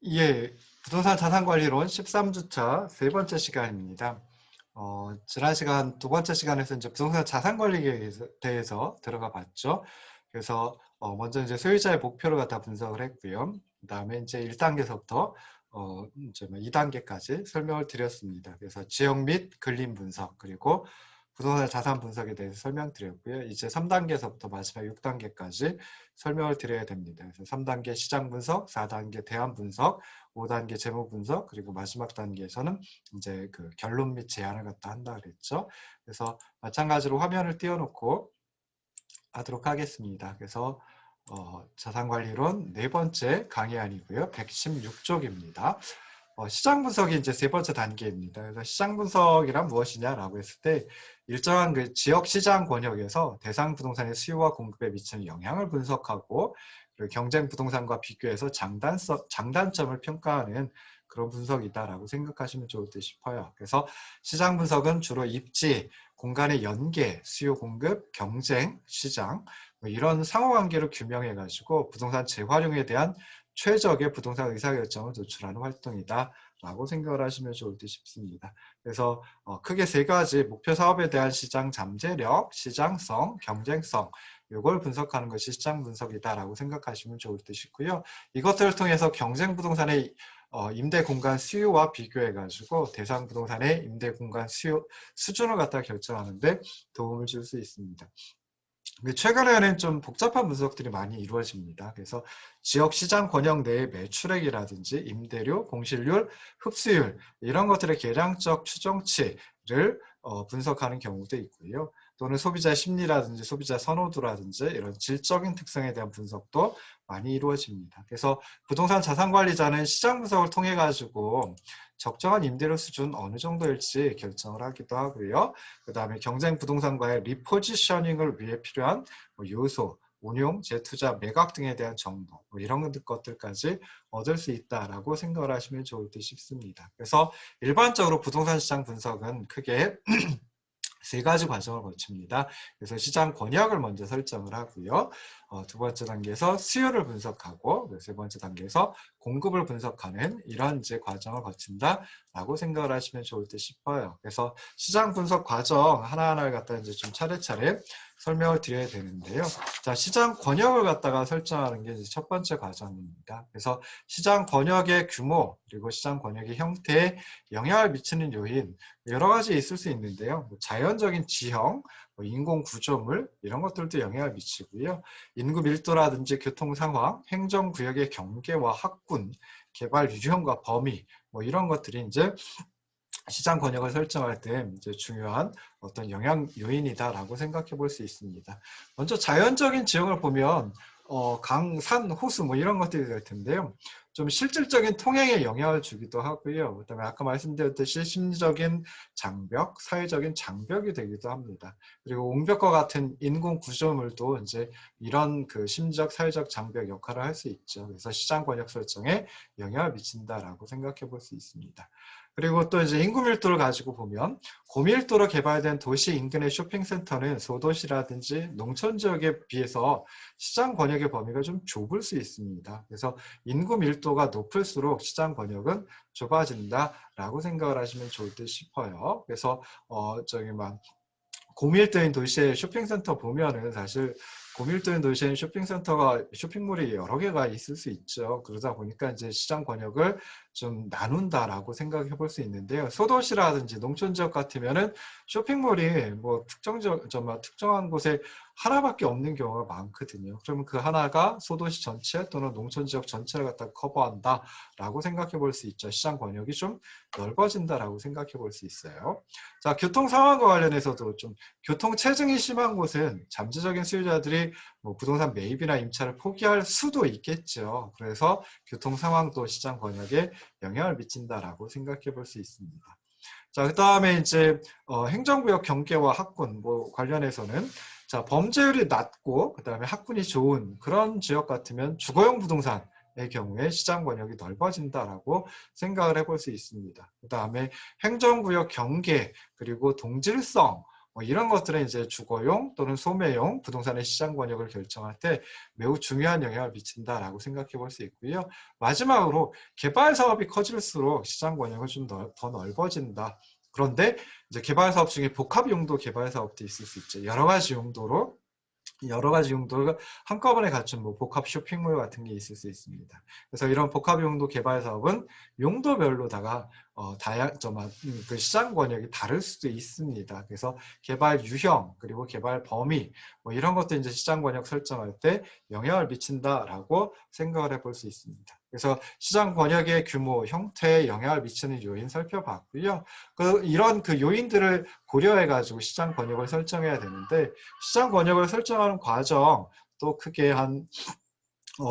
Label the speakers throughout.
Speaker 1: 예, 부동산 자산관리론 13주차 세 번째 시간입니다. 지난 시간 두 번째 시간에서 이제 부동산 자산관리에 대해서 들어가 봤죠. 그래서 먼저 이제 소유자의 목표를 갖다 분석을 했고요. 그다음에 이제 1단계서부터 이제 2단계까지 설명을 드렸습니다. 그래서 지역 및 근림 분석 그리고 부동산 자산 분석에 대해서 설명드렸고요. 이제 3단계에서부터 마지막 6단계까지 설명을 드려야 됩니다. 그래서 3단계 시장 분석, 4단계 대안 분석, 5단계 재무 분석, 그리고 마지막 단계에서는 이제 그 결론 및 제안을 갖다 한다 그랬죠. 그래서 마찬가지로 화면을 띄워놓고 하도록 하겠습니다. 그래서 자산관리론 네 번째 강의안이고요. 116쪽입니다. 시장 분석이 이제 세 번째 단계입니다. 그래서 시장 분석이란 무엇이냐라고 했을 때 일정한 그 지역 시장 권역에서 대상 부동산의 수요와 공급에 미치는 영향을 분석하고 그리고 경쟁 부동산과 비교해서 장단점을 평가하는 그런 분석이다라고 생각하시면 좋을 듯 싶어요. 그래서 시장 분석은 주로 입지, 공간의 연계, 수요 공급, 경쟁, 시장 이런 상호관계를 규명해 가지고 부동산 재활용에 대한 최적의 부동산 의사결정을 도출하는 활동이다 라고 생각을 하시면 좋을 듯 싶습니다. 그래서 크게 세 가지 목표 사업에 대한 시장 잠재력, 시장성, 경쟁성 이걸 분석하는 것이 시장 분석이다 라고 생각하시면 좋을 듯 싶고요. 이것들을 통해서 경쟁 부동산의 임대 공간 수요와 비교해 가지고 대상 부동산의 임대 공간 수요 수준을 갖다 결정하는데 도움을 줄 수 있습니다. 최근에는 좀 복잡한 분석들이 많이 이루어집니다. 그래서 지역 시장 권역 내의 매출액이라든지 임대료, 공실률, 흡수율 이런 것들의 계량적 추정치를 분석하는 경우도 있고요. 또는 소비자 심리라든지 소비자 선호도라든지 이런 질적인 특성에 대한 분석도 많이 이루어집니다. 그래서 부동산 자산관리자는 시장 분석을 통해 가지고 적정한 임대료 수준 어느 정도일지 결정을 하기도 하고요. 그 다음에 경쟁 부동산과의 리포지셔닝을 위해 필요한 요소, 운용, 재투자, 매각 등에 대한 정보 이런 것들까지 얻을 수 있다라고 생각을 하시면 좋을 듯 싶습니다. 그래서 일반적으로 부동산 시장 분석은 크게 세 가지 과정을 거칩니다. 그래서 시장 권역을 먼저 설정을 하고요. 두 번째 단계에서 수요를 분석하고 세 번째 단계에서 공급을 분석하는 이런 이제 과정을 거친다라고 생각을 하시면 좋을 듯 싶어요. 그래서 시장 분석 과정 하나하나를 갖다 이제 좀 차례차례 설명을 드려야 되는데요. 자, 시장 권역을 갖다가 설정하는 게 이제 첫 번째 과정입니다. 그래서 시장 권역의 규모 그리고 시장 권역의 형태에 영향을 미치는 요인 여러 가지 있을 수 있는데요. 자연적인 지형, 인공 구조물 이런 것들도 영향을 미치고요. 인구 밀도라든지 교통 상황, 행정구역의 경계와 학군, 개발 유형과 범위 이런 것들이 이제 시장 권역을 설정할 때 이제 중요한 어떤 영향 요인이다라고 생각해 볼 수 있습니다. 먼저 자연적인 지형을 보면 강, 산, 호수 이런 것들이 될 텐데요. 좀 실질적인 통행에 영향을 주기도 하고요. 그다음에 아까 말씀드렸듯이 심리적인 장벽, 사회적인 장벽이 되기도 합니다. 그리고 옹벽과 같은 인공 구조물도 이제 이런 그 심리적, 사회적 장벽 역할을 할 수 있죠. 그래서 시장 권역 설정에 영향을 미친다라고 생각해 볼 수 있습니다. 그리고 또 이제 인구 밀도를 가지고 보면 고밀도로 개발된 도시 인근의 쇼핑센터는 소도시라든지 농촌 지역에 비해서 시장 권역의 범위가 좀 좁을 수 있습니다. 그래서 인구 밀도가 높을수록 시장 권역은 좁아진다라고 생각을 하시면 좋을 듯 싶어요. 그래서 저기 막 고밀도인 도시의 쇼핑센터 보면은 사실 고밀도인 도시엔 쇼핑센터가 쇼핑몰이 여러 개가 있을 수 있죠. 그러다 보니까 이제 시장 권역을 좀 나눈다라고 생각해 볼 수 있는데요. 소도시라든지 농촌 지역 같으면은 쇼핑몰이 특정한 곳에 하나밖에 없는 경우가 많거든요. 그러면 그 하나가 소도시 전체 또는 농촌 지역 전체를 갖다 커버한다라고 생각해 볼 수 있죠. 시장 권역이 좀 넓어진다라고 생각해 볼 수 있어요. 자, 교통 상황과 관련해서도 좀 교통 체증이 심한 곳은 잠재적인 수요자들이 부동산 매입이나 임차를 포기할 수도 있겠죠. 그래서 교통 상황도 시장 권역에 영향을 미친다라고 생각해 볼 수 있습니다. 자, 그 다음에 이제 행정구역 경계와 학군 관련해서는 자, 범죄율이 낮고 그 다음에 학군이 좋은 그런 지역 같으면 주거용 부동산 의 경우에 시장 권역이 넓어진다라고 생각을 해볼 수 있습니다. 그 다음에 행정구역 경계 그리고 동질성 뭐 이런 것들은 이제 주거용 또는 소매용 부동산의 시장 권역을 결정할 때 매우 중요한 영향을 미친다라고 생각해 볼 수 있고요. 마지막으로 개발 사업이 커질수록 시장 권역은 좀 더 넓어진다. 그런데 이제 개발 사업 중에 복합 용도 개발 사업도 있을 수 있죠. 여러 가지 용도를 한꺼번에 갖춘 뭐 복합 쇼핑몰 같은 게 있을 수 있습니다. 그래서 이런 복합 용도 개발 사업은 용도별로다가 그 시장 권역이 다를 수도 있습니다. 그래서 개발 유형 그리고 개발 범위 뭐 이런 것도 이제 시장 권역 설정할 때 영향을 미친다라고 생각을 해볼 수 있습니다. 그래서 시장 권역의 규모, 형태에 영향을 미치는 요인 살펴봤고요. 이런 그 요인들을 고려해가지고 시장 권역을 설정해야 되는데 시장 권역을 설정하는 과정 또 크게 한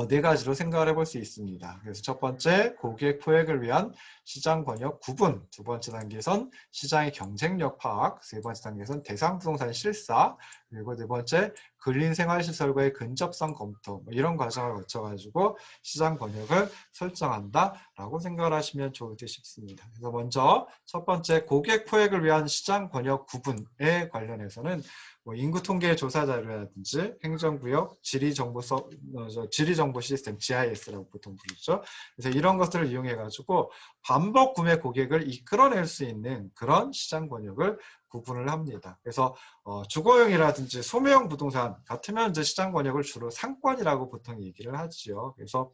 Speaker 1: 네 가지로 생각을 해볼 수 있습니다. 그래서 첫 번째, 고객 포획을 위한 시장 권역 구분, 두 번째 단계선 시장의 경쟁력 파악, 세 번째 단계선 대상 부동산 실사, 그리고 네 번째, 근린 생활시설과의 근접성 검토, 뭐 이런 과정을 거쳐가지고 시장 권역을 설정한다라고 생각을 하시면 좋을 듯 싶습니다. 그래서 먼저 첫 번째, 고객 포획을 위한 시장 권역 구분에 관련해서는 뭐 인구 통계 조사 자료라든지 행정구역 지리정보 시스템 GIS라고 보통 부르죠. 그래서 이런 것들을 이용해 가지고 반복 구매 고객을 이끌어낼 수 있는 그런 시장 권역을 구분을 합니다. 그래서 주거용이라든지 소매형 부동산 같으면 이제 시장 권역을 주로 상권이라고 보통 얘기를 하지요. 그래서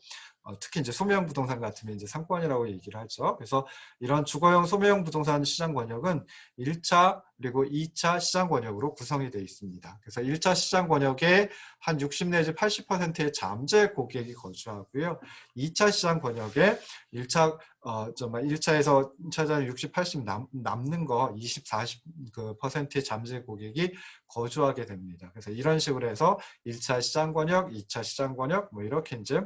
Speaker 1: 특히 이제 소매형 부동산 같으면 이제 상권이라고 얘기를 하죠. 그래서 이런 주거용 소매형 부동산 시장 권역은 1차 그리고 2차 시장 권역으로 구성이 되어 있습니다. 그래서 1차 시장 권역에 한 60 내지 80%의 잠재 고객이 거주하고요. 2차 시장 권역에 1차에서 2차전 60, 80 남는 거 20, 40%의 잠재 고객이 거주하게 됩니다. 그래서 이런 식으로 해서 1차 시장 권역, 2차 시장 권역 뭐 이렇게 이제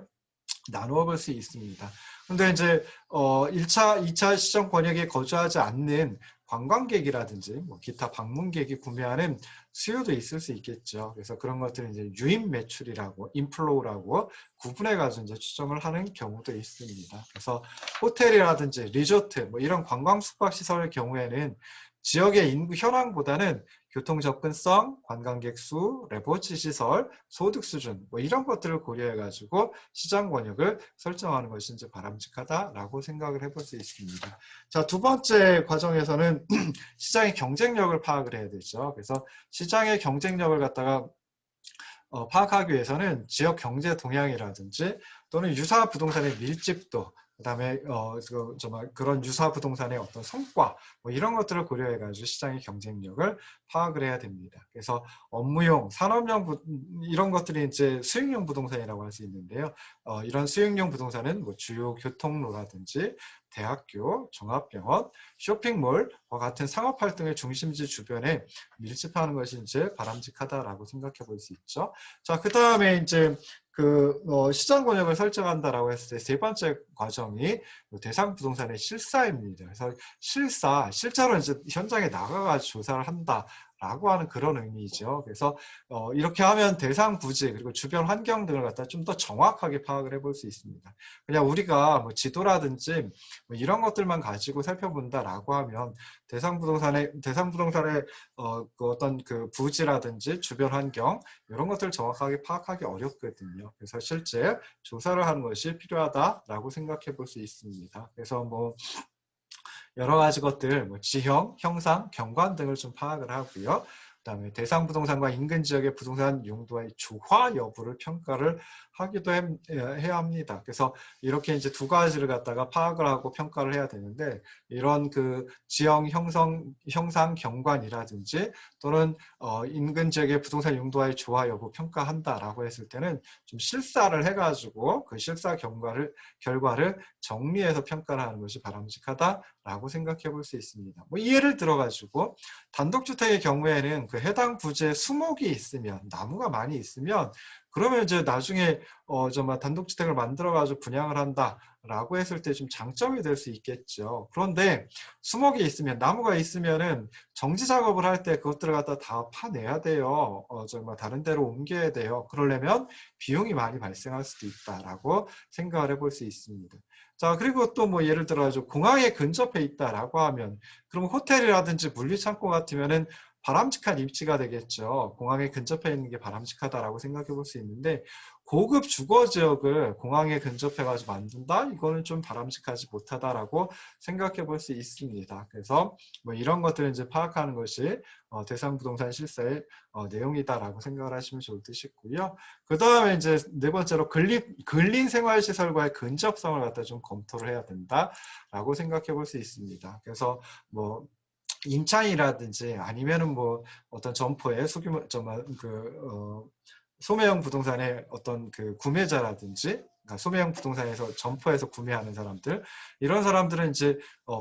Speaker 1: 나누어 볼 수 있습니다. 근데 이제 1차, 2차 시장 권역에 거주하지 않는 관광객이라든지 뭐 기타 방문객이 구매하는 수요도 있을 수 있겠죠. 그래서 그런 것들은 이제 유입 매출이라고 인플로우라고 구분해 가지고 이제 추정을 하는 경우도 있습니다. 그래서 호텔이라든지 리조트 뭐 이런 관광 숙박 시설의 경우에는 지역의 인구 현황보다는 교통 접근성, 관광객 수, 레포츠 시설, 소득 수준 뭐 이런 것들을 고려해 가지고 시장 권역을 설정하는 것이 이제 바람직하다라고 생각을 해볼 수 있습니다. 자, 두 번째 과정에서는 시장의 경쟁력을 파악을 해야 되죠. 그래서 시장의 경쟁력을 갖다가 파악하기 위해서는 지역 경제 동향이라든지 또는 유사 부동산의 밀집도 그다음에 그런 유사 부동산의 어떤 성과 뭐 이런 것들을 고려해 가지고 시장의 경쟁력을 파악을 해야 됩니다. 그래서 업무용, 산업용 이런 것들이 이제 수익용 부동산이라고 할 수 있는데요. 이런 수익용 부동산은 뭐 주요 교통로라든지 대학교, 종합병원, 쇼핑몰과 같은 상업 활동의 중심지 주변에 밀집하는 것이 이제 바람직하다라고 생각해 볼 수 있죠. 자, 그 다음에 이제 시장 권역을 설정한다라고 했을 때 세 번째 과정이 대상 부동산의 실사입니다. 그래서 실제로 이제 현장에 나가가지고 조사를 한다라고 하는 그런 의미죠. 그래서 이렇게 하면 대상 부지 그리고 주변 환경 등을 갖다 좀 더 정확하게 파악을 해볼 수 있습니다. 그냥 우리가 뭐 지도라든지 뭐 이런 것들만 가지고 살펴본다라고 하면 대상 부동산의 그 어떤 그 부지라든지 주변 환경 이런 것들을 정확하게 파악하기 어렵거든요. 그래서 실제 조사를 하는 것이 필요하다라고 생각해 볼 수 있습니다. 그래서 뭐 여러 가지 것들, 뭐 지형, 형상, 경관 등을 좀 파악을 하고요. 그다음에 대상 부동산과 인근 지역의 부동산 용도와의 조화 여부를 평가를 하기도 해야 합니다. 그래서 이렇게 이제 두 가지를 갖다가 파악을 하고 평가를 해야 되는데 이런 그 지형 형상 경관이라든지 또는 인근 지역의 부동산 용도와의 조화 여부 평가한다라고 했을 때는 좀 실사를 해가지고 그 실사 결과를 정리해서 평가를 하는 것이 바람직하다라고 생각해 볼 수 있습니다. 뭐 예를 들어 가지고 단독주택의 경우에는 그 해당 부지에 수목이 있으면 나무가 많이 있으면 그러면 이제 나중에 단독주택을 만들어 가지고 분양을 한다라고 했을 때 좀 장점이 될 수 있겠죠. 그런데 수목이 있으면 나무가 있으면은 정지 작업을 할 때 그것들을 갖다 다 파내야 돼요. 다른 데로 옮겨야 돼요. 그러려면 비용이 많이 발생할 수도 있다라고 생각을 해볼 수 있습니다. 자, 그리고 또 뭐 예를 들어 공항에 근접해 있다라고 하면 그럼 호텔이라든지 물류창고 같으면은 바람직한 입지가 되겠죠. 공항에 근접해 있는 게 바람직하다라고 생각해 볼 수 있는데 고급 주거 지역을 공항에 근접해 가지고 만든다? 이거는 좀 바람직하지 못하다라고 생각해 볼 수 있습니다. 그래서 뭐 이런 것들을 이제 파악하는 것이 대상 부동산 실사의 내용이다라고 생각을 하시면 좋을 듯 싶고요. 그 다음에 이제 네 번째로 근린 생활시설과의 근접성을 갖다 좀 검토를 해야 된다라고 생각해 볼 수 있습니다. 그래서 뭐 인천이라든지 아니면은 뭐 어떤 점포의 소규모 소매형 부동산의 어떤 그 구매자라든지 그러니까 소매형 부동산에서 점포에서 구매하는 사람들 이런 사람들은 이제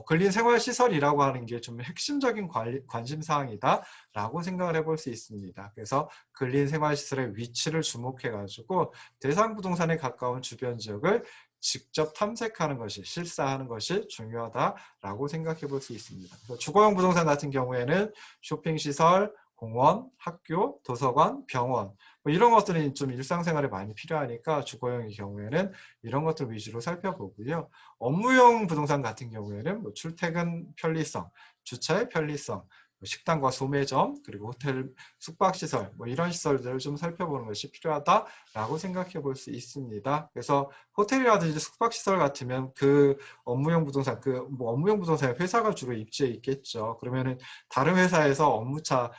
Speaker 1: 근린 생활 시설이라고 하는 게 좀 핵심적인 관심 사항이다라고 생각을 해볼 수 있습니다. 그래서 근린 생활 시설의 위치를 주목해 가지고 대상 부동산에 가까운 주변 지역을 직접 탐색하는 것이 실사하는 것이 중요하다라고 생각해 볼 수 있습니다. 주거용 부동산 같은 경우에는 쇼핑시설, 공원, 학교, 도서관, 병원 뭐 이런 것들이 좀 일상생활에 많이 필요하니까 주거용의 경우에는 이런 것들 위주로 살펴보고요. 업무용 부동산 같은 경우에는 뭐 출퇴근 편리성, 주차의 편리성, 식당과 소매점, 그리고 호텔, 숙박시설 뭐 이런 시설들을 좀 살펴보는 것이 필요하다라고 생각해 볼 수 있습니다. 그래서 호텔이라든지 숙박시설 같으면 그 업무용 부동산, 뭐 업무용 부동산에 회사가 주로 입지에 있겠죠. 그러면은 다른 회사에서 업무차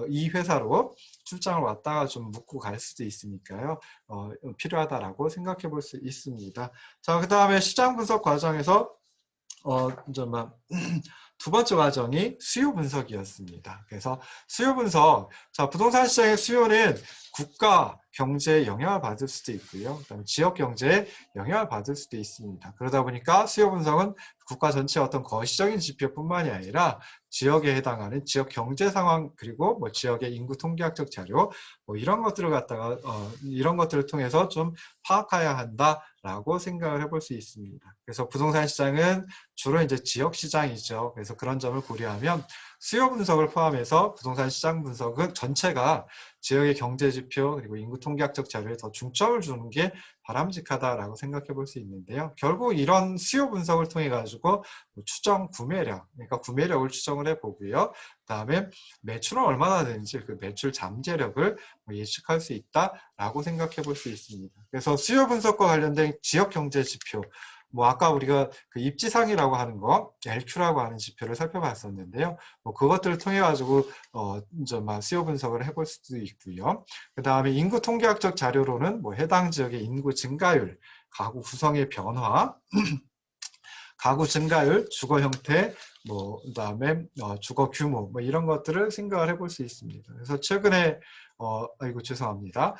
Speaker 1: 이 회사로 출장을 왔다가 좀 묵고 갈 수도 있으니까요. 필요하다라고 생각해 볼 수 있습니다. 자, 그 다음에 시장 분석 과정에서 두 번째 과정이 수요 분석이었습니다. 그래서 수요 분석, 자, 부동산 시장의 수요는 국가 경제에 영향을 받을 수도 있고요. 그다음에 지역 경제에 영향을 받을 수도 있습니다. 그러다 보니까 수요 분석은 국가 전체의 어떤 거시적인 지표뿐만이 아니라 지역에 해당하는 지역 경제 상황 그리고 뭐 지역의 인구 통계학적 자료 뭐 이런 것들을 갖다가 이런 것들을 통해서 좀 파악해야 한다라고 생각을 해볼 수 있습니다. 그래서 부동산 시장은 주로 이제 지역 시장이죠. 그래서 그런 점을 고려하면 수요 분석을 포함해서 부동산 시장 분석은 전체가 지역의 경제 지표 그리고 인구 통계학적 자료에 더 중점을 주는 게 바람직하다라고 생각해 볼 수 있는데요. 결국 이런 수요 분석을 통해 가지고 추정 구매력, 그러니까 구매력을 추정을 해 보고요. 그다음에 매출은 얼마나 되는지 그 매출 잠재력을 예측할 수 있다라고 생각해 볼 수 있습니다. 그래서 수요 분석과 관련된 지역 경제 지표 뭐 아까 우리가 그 입지상이라고 하는 거, LQ라고 하는 지표를 살펴봤었는데요. 뭐 그것들을 통해 가지고 수요 분석을 해볼 수도 있고요. 그 다음에 인구 통계학적 자료로는 뭐 해당 지역의 인구 증가율, 가구 구성의 변화, 가구 증가율, 주거 형태, 뭐 그다음에 주거 규모, 뭐 이런 것들을 생각을 해볼 수 있습니다. 그래서 최근에 아이고 죄송합니다.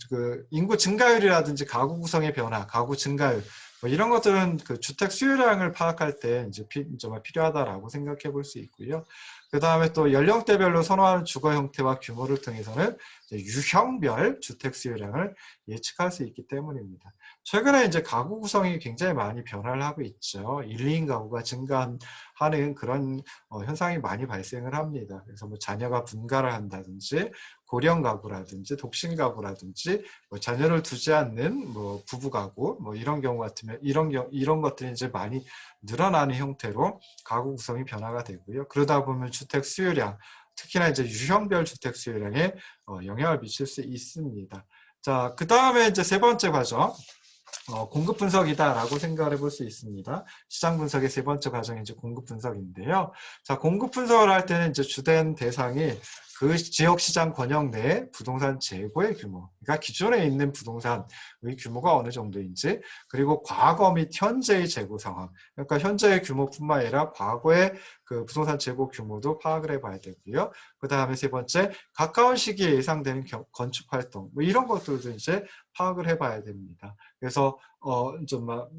Speaker 1: 그 인구 증가율이라든지 가구 구성의 변화, 가구 증가율 뭐 이런 것들은 그 주택 수요량을 파악할 때 이제 정말 필요하다라고 생각해 볼 수 있고요. 그 다음에 또 연령대별로 선호하는 주거 형태와 규모를 통해서는 유형별 주택 수요량을 예측할 수 있기 때문입니다. 최근에 이제 가구 구성이 굉장히 많이 변화를 하고 있죠. 1, 2인 가구가 증가하는 그런 현상이 많이 발생을 합니다. 그래서 뭐 자녀가 분가를 한다든지 고령 가구라든지 독신 가구라든지 뭐 자녀를 두지 않는 뭐 부부 가구 뭐 이런 경우 같으면 이런 것들이 이제 많이 늘어나는 형태로 가구 구성이 변화가 되고요. 그러다 보면 주택 수요량 특히나 이제 유형별 주택 수요량에 영향을 미칠 수 있습니다. 자, 그 다음에 이제 세 번째 과정. 공급 분석이다라고 생각을 해볼 수 있습니다. 시장 분석의 세 번째 과정이 이제 공급 분석인데요. 자, 공급 분석을 할 때는 이제 주된 대상이 그 지역 시장 권역 내 부동산 재고의 규모, 그러니까 기존에 있는 부동산의 규모가 어느 정도인지, 그리고 과거 및 현재의 재고 상황, 그러니까 현재의 규모뿐만 아니라 과거의 그 부동산 재고 규모도 파악을 해봐야 되고요. 그 다음에 세 번째, 가까운 시기에 예상되는 건축 활동, 뭐 이런 것들도 이제 파악을 해봐야 됩니다. 그래서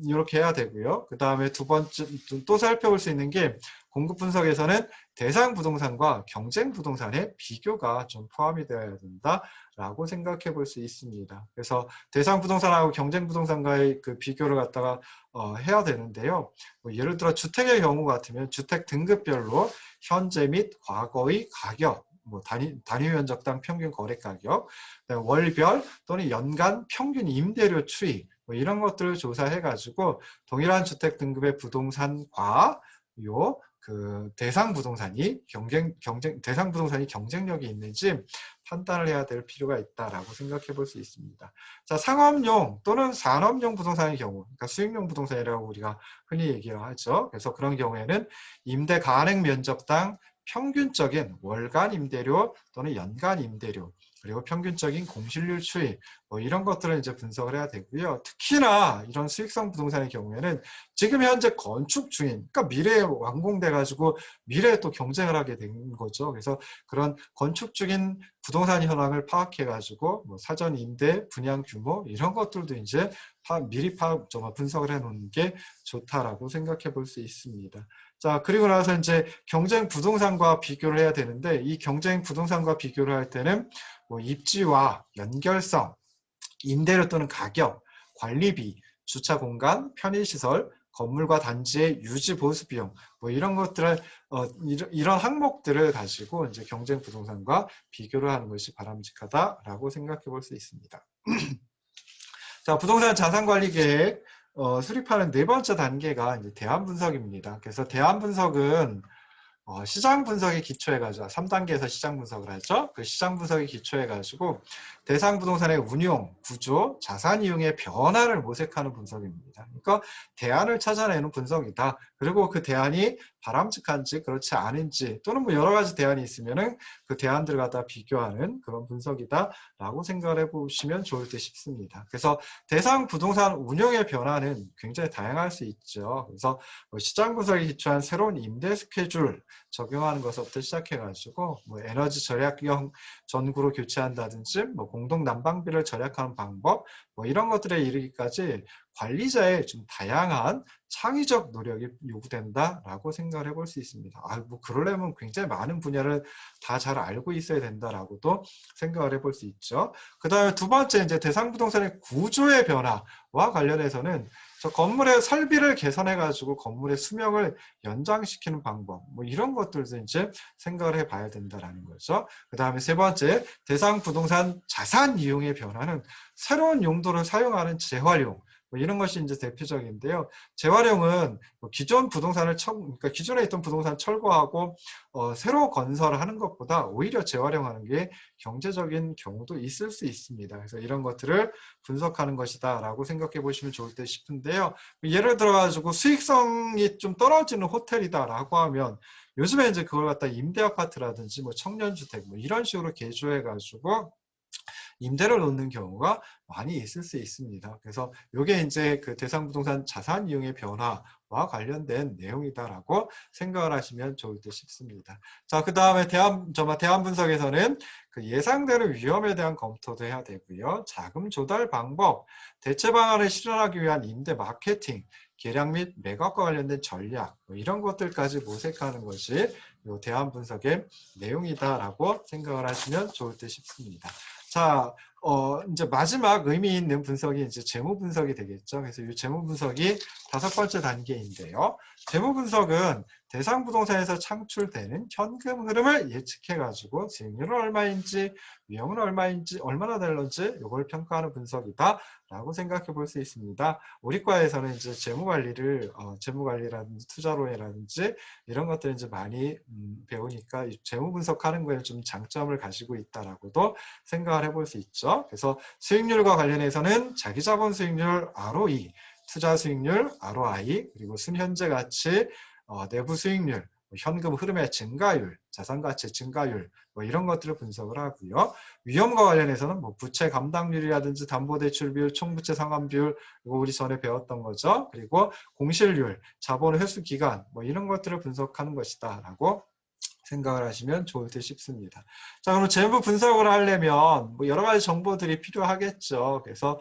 Speaker 1: 이렇게 해야 되고요. 그 다음에 두 번째 또 살펴볼 수 있는 게 공급 분석에서는 대상 부동산과 경쟁 부동산의 비교가 좀 포함이 되어야 된다라고 생각해 볼 수 있습니다. 그래서 대상 부동산하고 경쟁 부동산과의 그 비교를 갖다가 해야 되는데요. 뭐 예를 들어 주택의 경우 같으면 주택 등급별로 현재 및 과거의 가격, 뭐 단위 면적당 평균 거래 가격, 월별 또는 연간 평균 임대료 추이 뭐 이런 것들을 조사해 가지고 동일한 주택 등급의 부동산과 그 대상 부동산이 경쟁력이 있는지 판단을 해야 될 필요가 있다라고 생각해 볼 수 있습니다. 자, 상업용 또는 산업용 부동산의 경우, 그러니까 수익용 부동산이라고 우리가 흔히 얘기를 하죠. 그래서 그런 경우에는 임대 가능 면적당 평균적인 월간 임대료 또는 연간 임대료, 그리고 평균적인 공실률 추이, 뭐 이런 것들을 이제 분석을 해야 되고요. 특히나 이런 수익성 부동산의 경우에는 지금 현재 건축 중인, 그러니까 미래에 완공돼 가지고 미래에 또 경쟁을 하게 된 거죠. 그래서 그런 건축 중인 부동산 현황을 파악해 가지고 뭐 사전 임대, 분양 규모 이런 것들도 이제 미리 분석을 해 놓는 게 좋다라고 생각해 볼 수 있습니다. 자, 그리고 나서 이제 경쟁 부동산과 비교를 해야 되는데, 이 경쟁 부동산과 비교를 할 때는 뭐 입지와 연결성, 임대료 또는 가격, 관리비, 주차 공간, 편의시설, 건물과 단지의 유지 보수 비용, 뭐 이런 것들을 이런 항목들을 가지고 이제 경쟁 부동산과 비교를 하는 것이 바람직하다라고 생각해 볼 수 있습니다. 자, 부동산 자산 관리 계획 수립하는 네 번째 단계가 이제 대안 분석입니다. 그래서 대안 분석은 시장 분석에 기초해가지고 3단계에서 시장 분석을 하죠. 그 시장 분석에 기초해가지고 대상 부동산의 운용, 구조, 자산 이용의 변화를 모색하는 분석입니다. 그러니까 대안을 찾아내는 분석이다. 그리고 그 대안이 바람직한지 그렇지 않은지 또는 뭐 여러 가지 대안이 있으면은 그 대안들을 갖다 비교하는 그런 분석이다라고 생각을 해보시면 좋을 듯 싶습니다. 그래서 대상 부동산 운용의 변화는 굉장히 다양할 수 있죠. 그래서 시장 분석에 기초한 새로운 임대 스케줄 적용하는 것부터 시작해가지고 뭐 에너지 절약형 전구로 교체한다든지 뭐 공동 난방비를 절약하는 방법 뭐 이런 것들에 이르기까지 관리자의 좀 다양한 창의적 노력이 요구된다라고 생각을 해볼 수 있습니다. 뭐 그러려면 굉장히 많은 분야를 다 잘 알고 있어야 된다라고도 생각을 해볼 수 있죠. 그 다음에 두 번째 이제 대상 부동산의 구조의 변화와 관련해서는 저 건물의 설비를 개선해 가지고 건물의 수명을 연장시키는 방법 뭐 이런 것들도 이제 생각을 해봐야 된다라는 거죠. 그 다음에 세 번째 대상 부동산 자산 이용의 변화는 새로운 용도를 사용하는 재활용 뭐 이런 것이 이제 대표적인데요. 재활용은 뭐 기존 부동산을 그러니까 기존에 있던 부동산 철거하고 새로 건설하는 것보다 오히려 재활용하는 게 경제적인 경우도 있을 수 있습니다. 그래서 이런 것들을 분석하는 것이다라고 생각해 보시면 좋을 듯 싶은데요. 예를 들어 가지고 수익성이 좀 떨어지는 호텔이다라고 하면 요즘에 이제 그걸 갖다 임대 아파트라든지 뭐 청년주택 뭐 이런 식으로 개조해 가지고 임대를 놓는 경우가 많이 있을 수 있습니다. 그래서 이게 이제 그 대상 부동산 자산 이용의 변화와 관련된 내용이다라고 생각을 하시면 좋을 듯 싶습니다. 자, 그 다음에 대안 분석에서는 그 예상되는 위험에 대한 검토도 해야 되고요. 자금 조달 방법, 대체 방안을 실현하기 위한 임대 마케팅, 계량 및 매각과 관련된 전략 뭐 이런 것들까지 모색하는 것이 이 대안 분석의 내용이다라고 생각을 하시면 좋을 듯 싶습니다. 자, 이제 마지막 의미 있는 분석이 이제 재무 분석이 되겠죠. 그래서 이 재무 분석이 5번째 단계인데요. 재무 분석은 대상 부동산에서 창출되는 현금 흐름을 예측해가지고 수익률은 얼마인지, 위험은 얼마나 될런지 이걸 평가하는 분석이다라고 생각해 볼 수 있습니다. 우리 과에서는 이제 재무 관리라든지 투자론이라든지 이런 것들 이제 많이 배우니까 재무 분석하는 거에 좀 장점을 가지고 있다라고도 생각을 해볼 수 있죠. 그래서 수익률과 관련해서는 자기자본 수익률 ROE, 투자 수익률 ROI, 그리고 순현재 가치, 내부 수익률, 현금 흐름의 증가율, 자산 가치 증가율 뭐 이런 것들을 분석을 하고요. 위험과 관련해서는 뭐 부채 감당률이라든지 담보대출 비율, 총부채 상환 비율 이거 우리 전에 배웠던 거죠. 그리고 공실률, 자본 회수 기간 뭐 이런 것들을 분석하는 것이다라고 생각을 하시면 좋을 듯 싶습니다. 자, 그럼 재무 분석을 하려면 뭐 여러 가지 정보들이 필요하겠죠. 그래서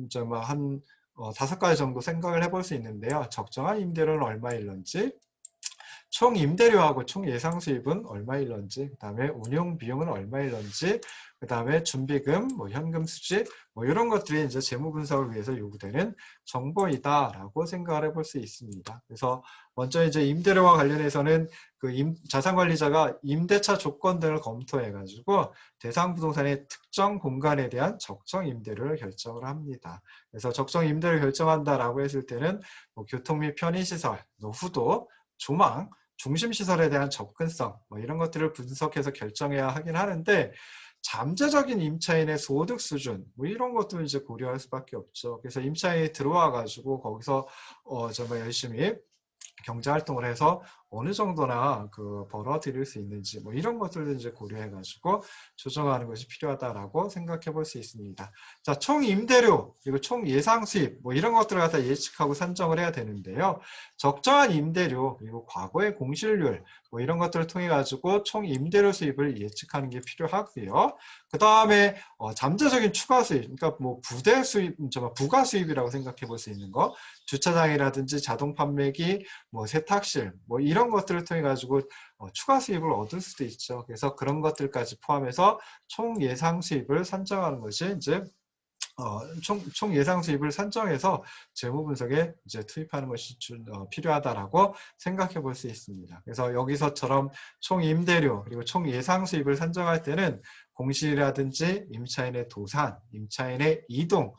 Speaker 1: 이제 뭐 한 5가지 정도 생각을 해볼 수 있는데요. 적정한 임대료는 얼마일런지, 총 임대료하고 총 예상 수입은 얼마일런지, 그 다음에 운용 비용은 얼마일런지, 그 다음에 준비금, 뭐 현금 수집, 뭐 이런 것들이 이제 재무 분석을 위해서 요구되는 정보이다라고 생각을 해볼 수 있습니다. 그래서 먼저 이제 임대료와 관련해서는 그 자산 관리자가 임대차 조건 등을 검토해가지고 대상 부동산의 특정 공간에 대한 적정 임대료를 결정을 합니다. 그래서 적정 임대료를 결정한다라고 했을 때는 뭐 교통 및 편의시설, 노후도, 조망, 중심 시설에 대한 접근성 뭐 이런 것들을 분석해서 결정해야 하긴 하는데 잠재적인 임차인의 소득 수준 뭐 이런 것도 이제 고려할 수밖에 없죠. 그래서 임차인이 들어와 가지고 거기서 정말 열심히 경제 활동을 해서 어느 정도나 벌어들일 수 있는지 뭐 이런 것들도 이제 고려해 가지고 조정하는 것이 필요하다라고 생각해 볼 수 있습니다. 자, 총 임대료 그리고 총 예상 수입 뭐 이런 것들을 갖다 예측하고 산정을 해야 되는데요. 적정한 임대료 그리고 과거의 공실률 뭐 이런 것들을 통해 가지고 총 임대료 수입을 예측하는 게 필요하고요. 그 다음에 잠재적인 추가 수입, 그러니까 뭐 부대 수입, 부가 수입이라고 생각해 볼 수 있는 거, 주차장이라든지 자동 판매기, 뭐 세탁실, 뭐 이런 것들을 통해 가지고 추가 수입을 얻을 수도 있죠. 그래서 그런 것들까지 포함해서 총 예상 수입을 산정하는 것이 이제 총 예상 수입을 산정해서 재무 분석에 이제 투입하는 것이 필요하다라고 생각해 볼 수 있습니다. 그래서 여기서처럼 총 임대료 그리고 총 예상 수입을 산정할 때는 공실이라든지 임차인의 도산, 임차인의 이동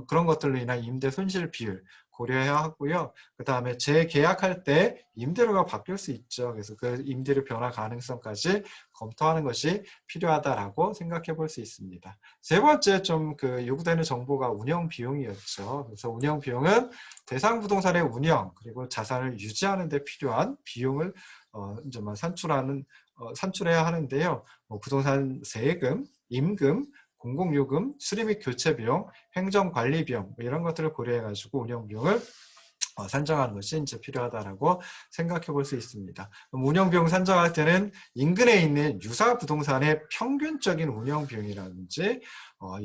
Speaker 1: 그런 것들로 인한 임대 손실 비율 고려해야 하고요. 그 다음에 재계약할 때 임대료가 바뀔 수 있죠. 그래서 그 임대료 변화 가능성까지 검토하는 것이 필요하다라고 생각해 볼 수 있습니다. 세 번째 좀 요구되는 정보가 운영 비용이었죠. 그래서 운영 비용은 대상 부동산의 운영 그리고 자산을 유지하는 데 필요한 비용을 이제 산출해야 하는데요. 뭐 부동산 세금, 임금, 공공요금, 수리 및 교체 비용, 행정관리 비용 뭐 이런 것들을 고려해 가지고 운영 비용을 산정하는 것이 이제 필요하다라고 생각해 볼 수 있습니다. 운영 비용 산정할 때는 인근에 있는 유사 부동산의 평균적인 운영 비용이라든지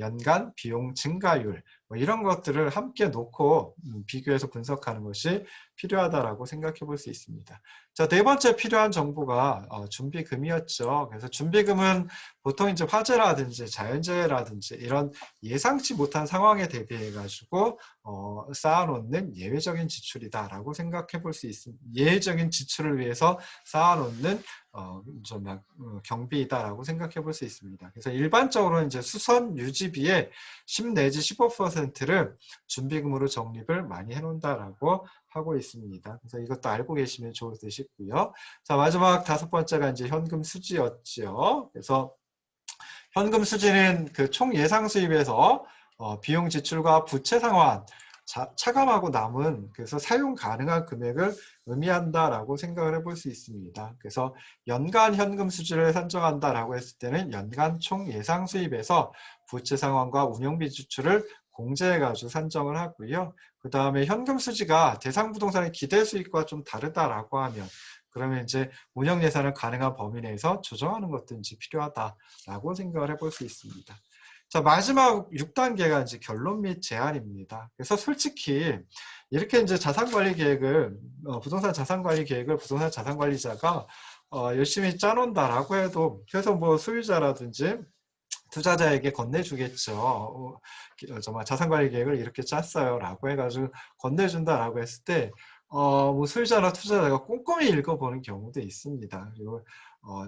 Speaker 1: 연간 비용 증가율 뭐 이런 것들을 함께 놓고 비교해서 분석하는 것이 필요하다라고 생각해 볼 수 있습니다. 자, 네 번째 필요한 정보가 준비금이었죠. 그래서 준비금은 보통 이제 화재라든지 자연재해라든지 이런 예상치 못한 상황에 대비해 가지고 쌓아놓는 예외적인 지출이다라고 생각해 볼 수 있습니다. 예외적인 지출을 위해서 쌓아놓는 경비이다라고 생각해 볼 수 있습니다. 그래서 일반적으로 이제 수선 유지비의 10 내지 15%를 준비금으로 적립을 많이 해놓는다라고 하고 있습니다. 그래서 이것도 알고 계시면 좋을 듯 싶고요. 자, 마지막 다섯 번째가 이제 현금 수지였죠. 그래서 현금 수지는 총 예상 수입에서 비용 지출과 부채 상환, 차감하고 남은 그래서 사용 가능한 금액을 의미한다라고 생각을 해볼 수 있습니다. 그래서 연간 현금 수지를 산정한다라고 했을 때는 연간 총 예상 수입에서 부채 상환과 운영비 지출을 공제해가지고 산정을 하고요. 그 다음에 현금 수지가 대상 부동산의 기대 수익과 좀 다르다라고 하면 그러면 이제 운영 예산을 가능한 범위 내에서 조정하는 것도 이제 필요하다라고 생각을 해볼 수 있습니다. 자, 마지막 6단계가 이제 결론 및 제안입니다. 그래서 솔직히 이렇게 이제 자산관리 계획을 부동산 자산관리 계획을 부동산 자산관리자가 열심히 짜놓는다라고 해도 그래서 뭐 소유자라든지 투자자에게 건네주겠죠. 정말 자산관리 계획을 이렇게 짰어요라고 해가지고 건네준다라고 했을 때 뭐 소유자나 투자자가 꼼꼼히 읽어보는 경우도 있습니다. 그리고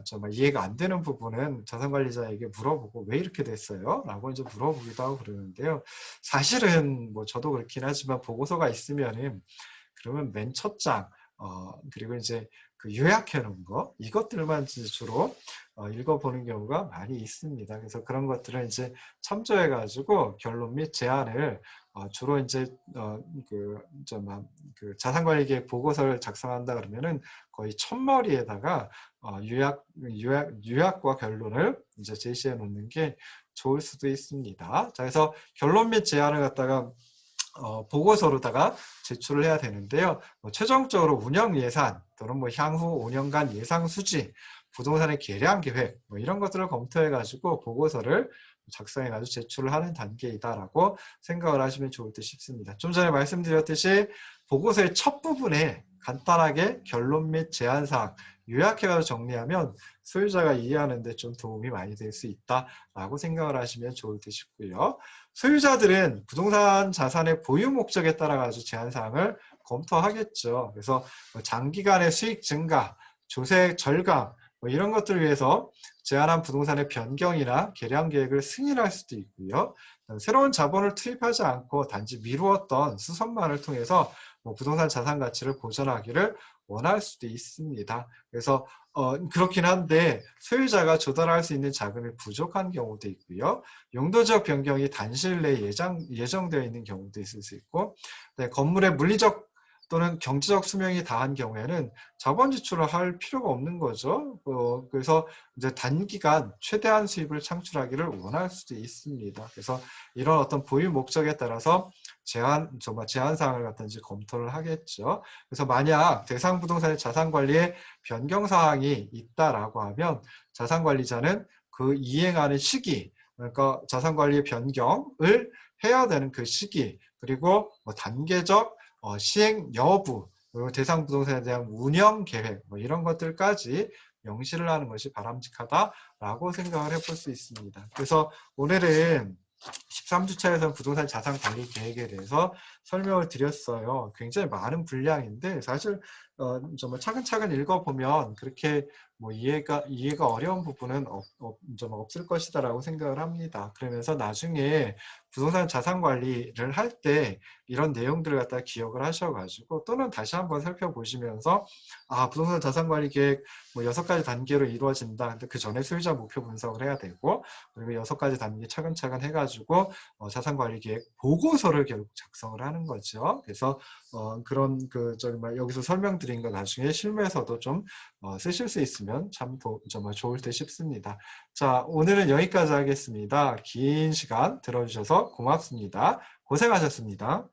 Speaker 1: 정말 이해가 안 되는 부분은 자산관리자에게 물어보고 왜 이렇게 됐어요? 라고 이제 물어보기도 하고 그러는데요. 사실은 뭐 저도 그렇긴 하지만 보고서가 있으면은 그러면 맨 첫 장, 그리고 이제 요약해 놓은 거 이것들만 이제 주로 읽어보는 경우가 많이 있습니다. 그래서 그런 것들을 이제 참조해 가지고 결론 및 제안을 주로 이제 자산관리계획 보고서를 작성한다 그러면은 거의 1000머리에다가 요약과 결론을 이제 제시해 놓는 게 좋을 수도 있습니다. 자, 그래서 결론 및 제안을 갖다가 보고서로다가 제출을 해야 되는데요. 최종적으로 운영 예산 또는 뭐 향후 5년간 예상 수지, 부동산의 개량 계획 뭐 이런 것들을 검토해 가지고 보고서를 작성해 가지고 제출을 하는 단계이다라고 생각을 하시면 좋을 듯 싶습니다. 좀 전에 말씀드렸듯이 보고서의 첫 부분에 간단하게 결론 및 제안사항 요약해 가지고 정리하면 소유자가 이해하는 데 좀 도움이 많이 될 수 있다라고 생각을 하시면 좋을 듯 싶고요. 소유자들은 부동산 자산의 보유 목적에 따라 가지고 제한사항을 검토하겠죠. 그래서 장기간의 수익 증가, 조세 절감 뭐 이런 것들을 위해서 제한한 부동산의 변경이나 개량 계획을 승인할 수도 있고요. 새로운 자본을 투입하지 않고 단지 미루었던 수선만을 통해서 뭐 부동산 자산 가치를 보전하기를 원할 수도 있습니다. 그래서 그렇긴 한데 소유자가 조달할 수 있는 자금이 부족한 경우도 있고요. 용도적 변경이 단시일 내에 예정되어 있는 경우도 있을 수 있고, 네, 건물의 물리적 또는 경제적 수명이 다한 경우에는 자본 지출을 할 필요가 없는 거죠. 그래서 이제 단기간 최대한 수입을 창출하기를 원할 수도 있습니다. 그래서 이런 어떤 보유 목적에 따라서 정말 제한 사항을 갖다지 검토를 하겠죠. 그래서 만약 대상 부동산의 자산 관리에 변경 사항이 있다라고 하면 자산 관리자는 그 이행하는 시기, 그러니까 자산 관리 변경을 해야 되는 그 시기, 그리고 뭐 단계적 시행 여부, 그리고 대상 부동산에 대한 운영 계획, 뭐 이런 것들까지 명시를 하는 것이 바람직하다라고 생각을 해볼 수 있습니다. 그래서 오늘은 13주차에서는 부동산 자산 관리 계획에 대해서 설명을 드렸어요. 굉장히 많은 분량인데 사실 정말 차근차근 읽어보면 그렇게 뭐 이해가 어려운 부분은 좀 없을 것이다라고 생각을 합니다. 그러면서 나중에 부동산 자산 관리를 할 때 이런 내용들을 갖다 기억을 하셔가지고 또는 다시 한번 살펴보시면서 부동산 자산 관리 계획 뭐 6가지 단계로 이루어진다. 근데 그 전에 소유자 목표 분석을 해야 되고, 그리고 6가지 단계 차근차근 해가지고 자산 관리 계획 보고서를 결국 작성을 하는 거죠. 그래서 그런 여기서 설명드린 거 나중에 실무에서도 좀 쓰실 수 있으면 참 정말 좋을 듯 싶습니다. 자, 오늘은 여기까지 하겠습니다. 긴 시간 들어주셔서 고맙습니다. 고생하셨습니다.